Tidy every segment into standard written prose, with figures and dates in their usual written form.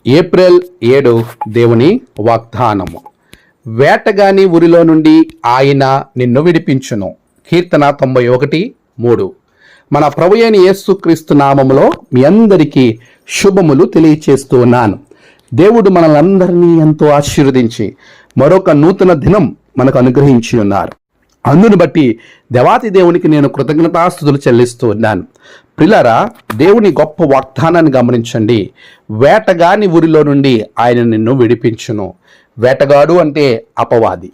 April 7 దేవుని వాగ్దానము. వేటగాని ఊరిలో నుండి ఆయన నిన్ను విడిపించును. కీర్తన 91:3. మన ప్రభువైన యేసుక్రీస్తు నామములో మీ అందరికీ శుభములు తెలియచేస్తూ ఉన్నాను. దేవుడు మనలందరినీ ఎంతో ఆశీర్వదించి మరొక నూతన దినం మనకు అనుగ్రహించి ఉన్నారు. అందును బట్టి దేవాతి దేవునికి నేను కృతజ్ఞతాస్తుతులు చెల్లిస్తూ ఉన్నాను. ప్రిలరా, దేవుని గొప్ప వాగ్దానాన్ని గమనించండి. వేటగాని ఊరిలో నుండి ఆయన నిన్ను విడిపించును. వేటగాడు అంటే అపవాది,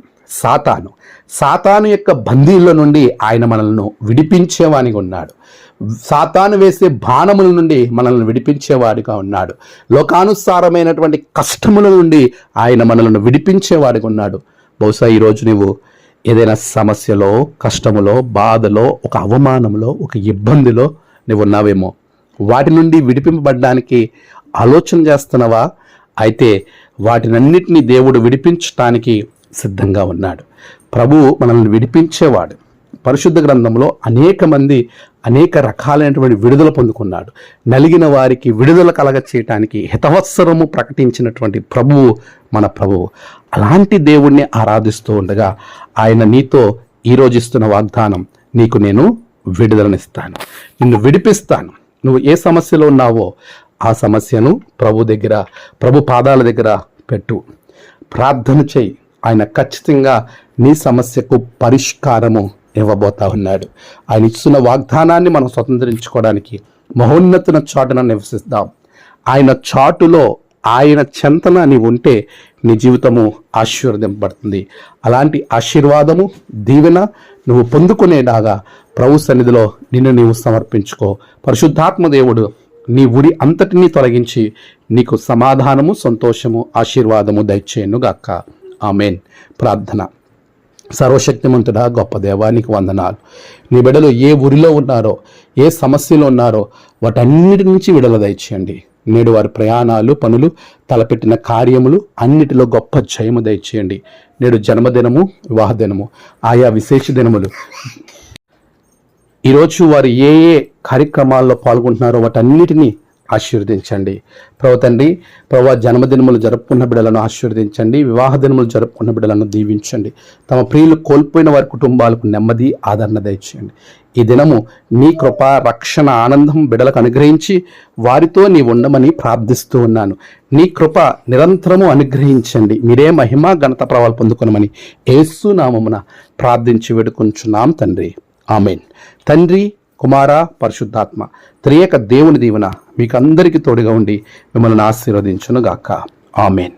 సాతాను యొక్క బందీల్లో నుండి ఆయన మనల్ని విడిపించేవానిగా ఉన్నాడు. సాతాను వేసే బాణముల నుండి మనల్ని విడిపించేవాడిగా ఉన్నాడు. లోకానుసారమైనటువంటి కష్టముల నుండి ఆయన మనల్ని విడిపించేవాడిగా ఉన్నాడు. బహుశా ఈరోజు నువ్వు ఏదైనా సమస్యలో, కష్టములో, బాధలో, ఒక అవమానంలో, ఒక ఇబ్బందిలో నువ్వు ఉన్నావేమో. వాటి నుండి విడిపింపబడడానికి ఆలోచన చేస్తున్నావా? అయితే వాటినన్నిటినీ దేవుడు విడిపించటానికి సిద్ధంగా ఉన్నాడు. ప్రభువు మనల్ని విడిపించేవాడు. పరిశుద్ధ గ్రంథంలో అనేక మంది అనేక రకాలైనటువంటి విడుదల పొందుకున్నాడు. నలిగిన వారికి విడుదల కలగ చేయటానికి హితవత్సరము ప్రకటించినటువంటి ప్రభువు మన ప్రభువు. అలాంటి దేవుణ్ణి ఆరాధిస్తూ ఉండగా ఆయన నీతో ఈరోజు ఇస్తున్న వాగ్దానం, నీకు నేను విడుదలనిస్తాను, నిన్ను విడిపిస్తాను. నువ్వు ఏ సమస్యలో ఉన్నావో ఆ సమస్యను ప్రభు పాదాల దగ్గర పెట్టు, ప్రార్థన చేయి. ఆయన ఖచ్చితంగా నీ సమస్యకు పరిష్కారము ఇవ్వబోతా ఉన్నాడు. ఆయన ఇస్తున్న వాగ్దానాన్ని మనం స్వతంత్రించుకోవడానికి మహోన్నతున చాటున నివసిద్దాం. ఆయన చాటులో, ఆయన చెంతన నీవు ఉంటే నీ జీవితము ఆశీర్వదింపబడుతుంది. అలాంటి ఆశీర్వాదము, దీవెన నువ్వు పొందుకునేలాగా ప్రభు సన్నిధిలో నిన్ను నీవు సమర్పించుకో. పరిశుద్ధాత్మ దేవుడు నీ ఉరి అంతటినీ తొలగించి నీకు సమాధానము, సంతోషము, ఆశీర్వాదము దయచేయను గాక. ఆమెన్. ప్రార్థన. సర్వశక్తిమంతుడా, గొప్ప దేవానికి వందనాలు. నీ బిడ్డలు ఏ ఊరిలో ఉన్నారో, ఏ సమస్యలో ఉన్నారో వాటన్నిటి నుంచి విడుదల దయచేయండి. నేడు వారి ప్రయాణాలు, పనులు, తలపెట్టిన కార్యములు అన్నిటిలో గొప్ప జయము దయచేయండి. నేడు జన్మదినము, వివాహ దినము, ఆయా విశేష దినములు, ఈరోజు వారు ఏ కార్యక్రమాల్లో పాల్గొంటున్నారో వాటన్నిటినీ ఆశీర్వదించండి. ప్రభు తండ్రి, ప్రభు జన్మదినములు జరుపుకున్న బిడ్డలను ఆశీర్వదించండి. వివాహ దినములు జరుపుకున్న బిడ్డలను దీవించండి. తమ ప్రియులు కోల్పోయిన వారి కుటుంబాలకు నెమ్మది, ఆదరణ దయచేయండి. ఈ దినము నీ కృప, రక్షణ, ఆనందం బిడ్డలకు అనుగ్రహించి వారితో నీ ఉండమని ప్రార్థిస్తూ ఉన్నాను. నీ కృప నిరంతరము అనుగ్రహించండి. మీరే మహిమ, ఘనత, ప్రభావాలు పొందుకొనమని యేసు నామమున ప్రార్థించి వేడుకొంచున్నాం తండ్రి. ఆమెన్. తండ్రి, కుమార, పరిశుద్ధాత్మ త్రియేక దేవుని దీవెన మీకు అందరికీ తోడుగా ఉండి మిమ్మల్ని ఆశీర్వదించును గాక. ఆమెన్.